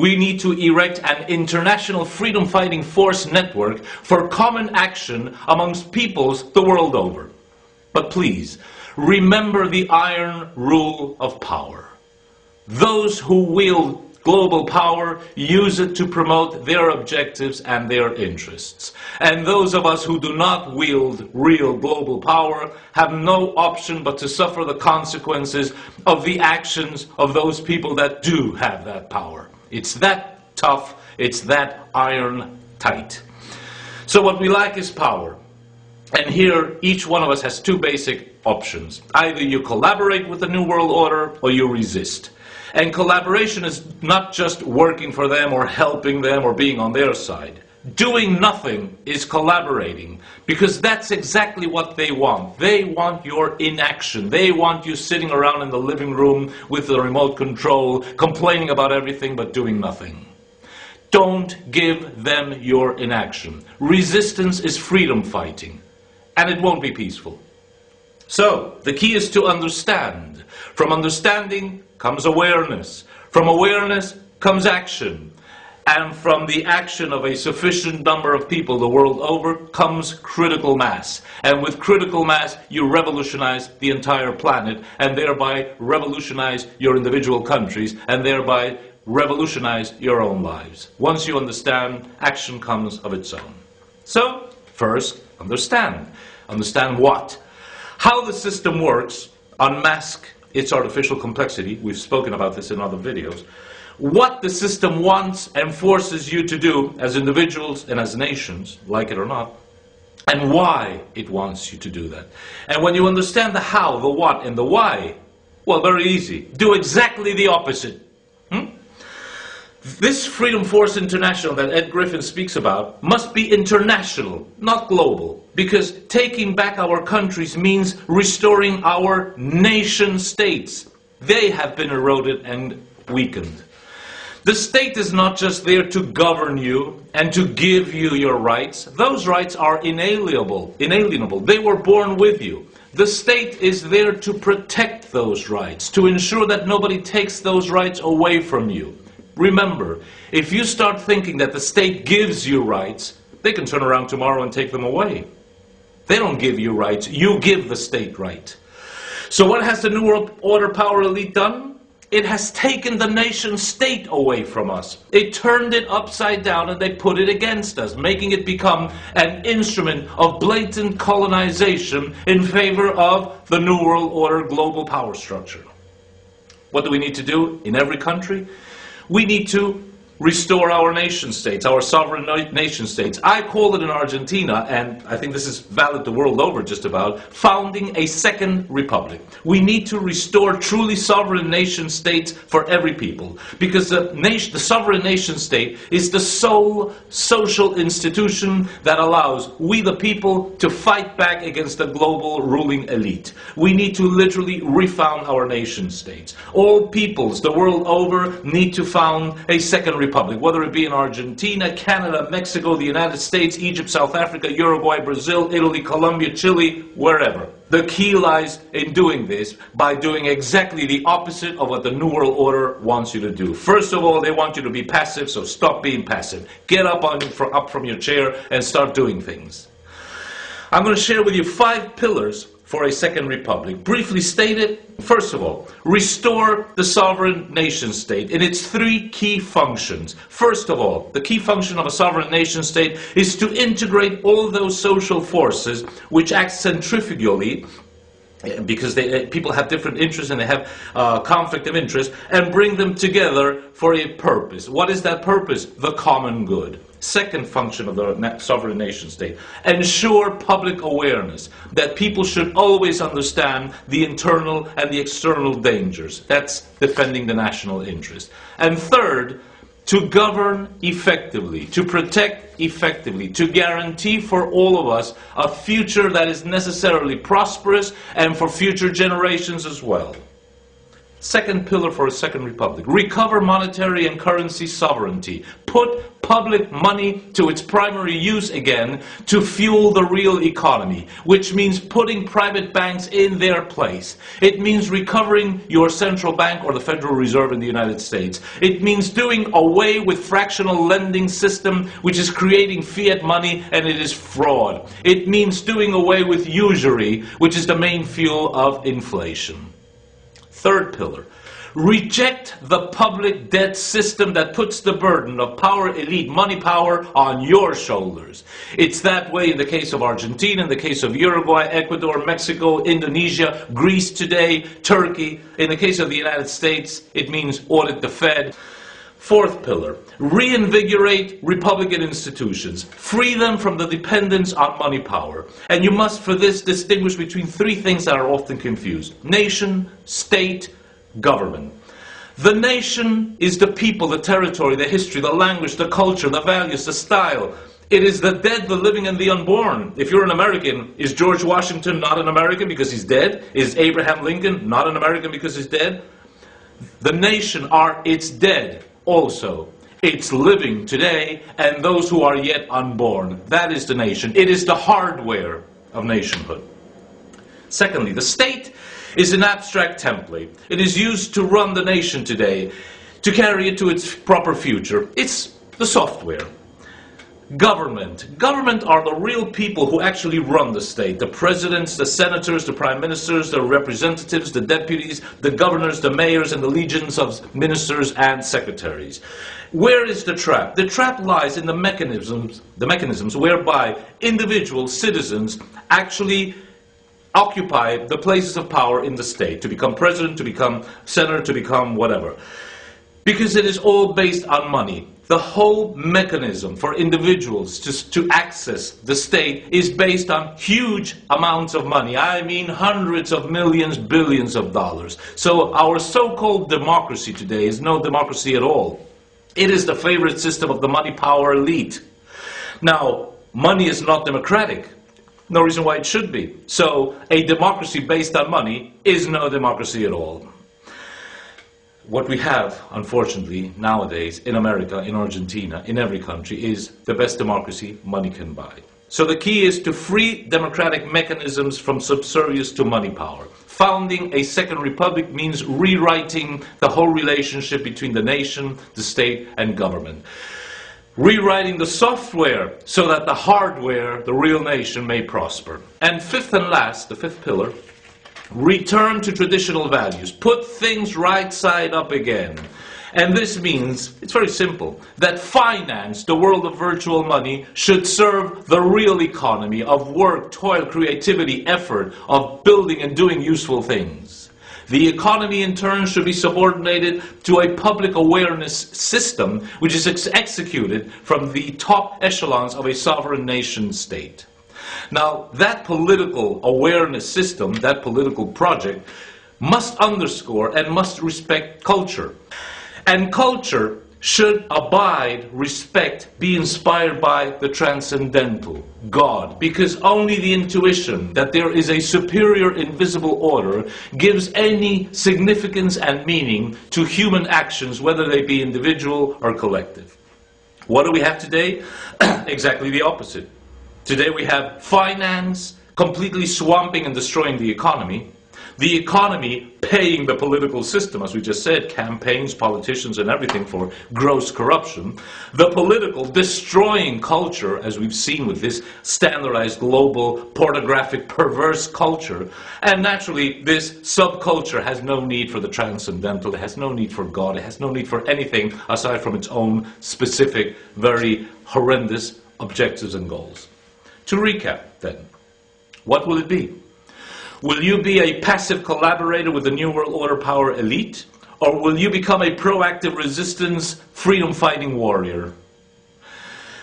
We need to erect an international freedom-fighting force network for common action amongst peoples the world over. But please, remember the iron rule of power. Those who wield global power use it to promote their objectives and their interests. And those of us who do not wield real global power have no option but to suffer the consequences of the actions of those people that do have that power. It's that tough, it's that iron tight. So what we lack is power. And here, each one of us has two basic options. Either you collaborate with the New World Order or you resist. And collaboration is not just working for them or helping them or being on their side. Doing nothing is collaborating, because that's exactly what they want. They want your inaction. They want you sitting around in the living room with the remote control, complaining about everything but doing nothing. Don't give them your inaction. Resistance is freedom fighting, and it won't be peaceful. So, the key is to understand. From understanding comes awareness. From awareness comes action. And from the action of a sufficient number of people the world over comes critical mass. And with critical mass, you revolutionize the entire planet, and thereby revolutionize your individual countries, and thereby revolutionize your own lives. Once you understand, action comes of its own. So, first, understand. Understand what? How the system works, unmask its artificial complexity. We've spoken about this in other videos. What the system wants and forces you to do as individuals and as nations, like it or not, and why it wants you to do that. And when you understand the how, the what, and the why, well, very easy. Do exactly the opposite. This Freedom Force International that Ed Griffin speaks about must be international, not global, because taking back our countries means restoring our nation states. They have been eroded and weakened. The state is not just there to govern you and to give you your rights. Those rights are inalienable. They were born with you. The state is there to protect those rights, to ensure that nobody takes those rights away from you. Remember, if you start thinking that the state gives you rights, they can turn around tomorrow and take them away. They don't give you rights, you give the state right. So what has the New World Order power elite done? It has taken the nation state away from us. It turned it upside down and they put it against us, making it become an instrument of blatant colonization in favor of the New World Order global power structure. What do we need to do in every country? We need to restore our nation states, our sovereign nation states. I call it in Argentina, and I think this is valid the world over just about, founding a second republic. We need to restore truly sovereign nation states for every people, because the sovereign nation state is the sole social institution that allows we the people to fight back against the global ruling elite. We need to literally refound our nation states. All peoples the world over need to found a second republic, whether it be in Argentina, Canada, Mexico, the United States, Egypt, South Africa, Uruguay, Brazil, Italy, Colombia, Chile, wherever. The key lies in doing this by doing exactly the opposite of what the New World Order wants you to do. First of all, they want you to be passive, so stop being passive. Get up from your chair and start doing things. I'm going to share with you 5 pillars for a second republic. Briefly stated, first of all, restore the sovereign nation state in its 3 key functions. First of all, the key function of a sovereign nation state is to integrate all those social forces which act centrifugally, because people have different interests and they have conflict of interest, and bring them together for a purpose. What is that purpose? The common good. Second function of the sovereign nation state, ensure public awareness, that people should always understand the internal and the external dangers. That's defending the national interest. And third, to govern effectively, to protect effectively, to guarantee for all of us a future that is necessarily prosperous and for future generations as well. Second pillar for a second republic. Recover monetary and currency sovereignty. Put public money to its primary use again to fuel the real economy, which means putting private banks in their place. It means recovering your central bank or the Federal Reserve in the United States. It means doing away with fractional lending system, which is creating fiat money, and it is fraud. It means doing away with usury, which is the main fuel of inflation. Third pillar, reject the public debt system that puts the burden of power elite, money power, on your shoulders. It's that way in the case of Argentina, in the case of Uruguay, Ecuador, Mexico, Indonesia, Greece today, Turkey. In the case of the United States, it means audit the Fed. Fourth pillar, reinvigorate republican institutions. Free them from the dependence on money power. And you must, for this, distinguish between three things that are often confused. Nation, state, government. The nation is the people, the territory, the history, the language, the culture, the values, the style. It is the dead, the living, and the unborn. If you're an American, is George Washington not an American because he's dead? Is Abraham Lincoln not an American because he's dead? The nation are its dead. Also, it's living today, and those who are yet unborn. That is the nation. It is the hardware of nationhood. Secondly, the state is an abstract template. It is used to run the nation today, to carry it to its proper future. It's the software. Government. Government are the real people who actually run the state. The presidents, the senators, the prime ministers, the representatives, the deputies, the governors, the mayors, and the legions of ministers and secretaries. Where is the trap? The trap lies in the mechanisms whereby individual citizens actually occupy the places of power in the state, to become president, to become senator, to become whatever. Because it is all based on money. The whole mechanism for individuals to access the state is based on huge amounts of money. I mean hundreds of millions, billions of dollars. So our so-called democracy today is no democracy at all. It is the favorite system of the money power elite. Now, money is not democratic. No reason why it should be. So a democracy based on money is no democracy at all. What we have, unfortunately, nowadays in America, in Argentina, in every country, is the best democracy money can buy. So the key is to free democratic mechanisms from subservience to money power. Founding a second republic means rewriting the whole relationship between the nation, the state, and government. Rewriting the software so that the hardware, the real nation, may prosper. And fifth and last, the fifth pillar, return to traditional values. Put things right side up again. And this means, it's very simple, that finance, the world of virtual money, should serve the real economy of work, toil, creativity, effort, of building and doing useful things. The economy, in turn, should be subordinated to a public awareness system which is executed from the top echelons of a sovereign nation state. Now, that political awareness system, that political project, must underscore and must respect culture. And culture should abide, respect, be inspired by the transcendental, God, because only the intuition that there is a superior invisible order gives any significance and meaning to human actions, whether they be individual or collective. What do we have today? Exactly the opposite. Today we have finance completely swamping and destroying the economy paying the political system, as we just said, campaigns, politicians, and everything for gross corruption, the political destroying culture, as we've seen with this standardized global pornographic perverse culture, and naturally this subculture has no need for the transcendental, it has no need for God, it has no need for anything aside from its own specific, very horrendous objectives and goals. To recap, then, what will it be? Will you be a passive collaborator with the New World Order power elite? Or will you become a proactive resistance, freedom-fighting warrior?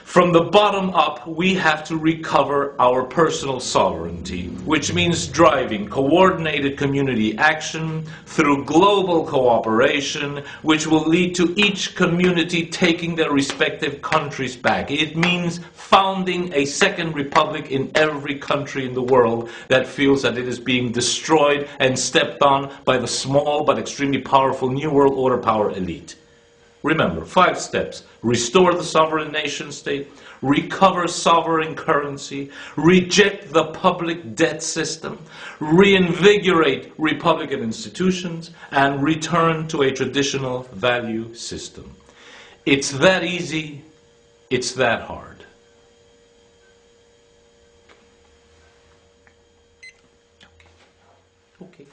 From the bottom up, we have to recover our personal sovereignty, which means driving coordinated community action through global cooperation, which will lead to each community taking their respective countries back. It means founding a second republic in every country in the world that feels that it is being destroyed and stepped on by the small but extremely powerful New World Order power elite. Remember, 5 steps. Restore the sovereign nation state, recover sovereign currency, reject the public debt system, reinvigorate republican institutions, and return to a traditional value system. It's that easy, it's that hard. Okay.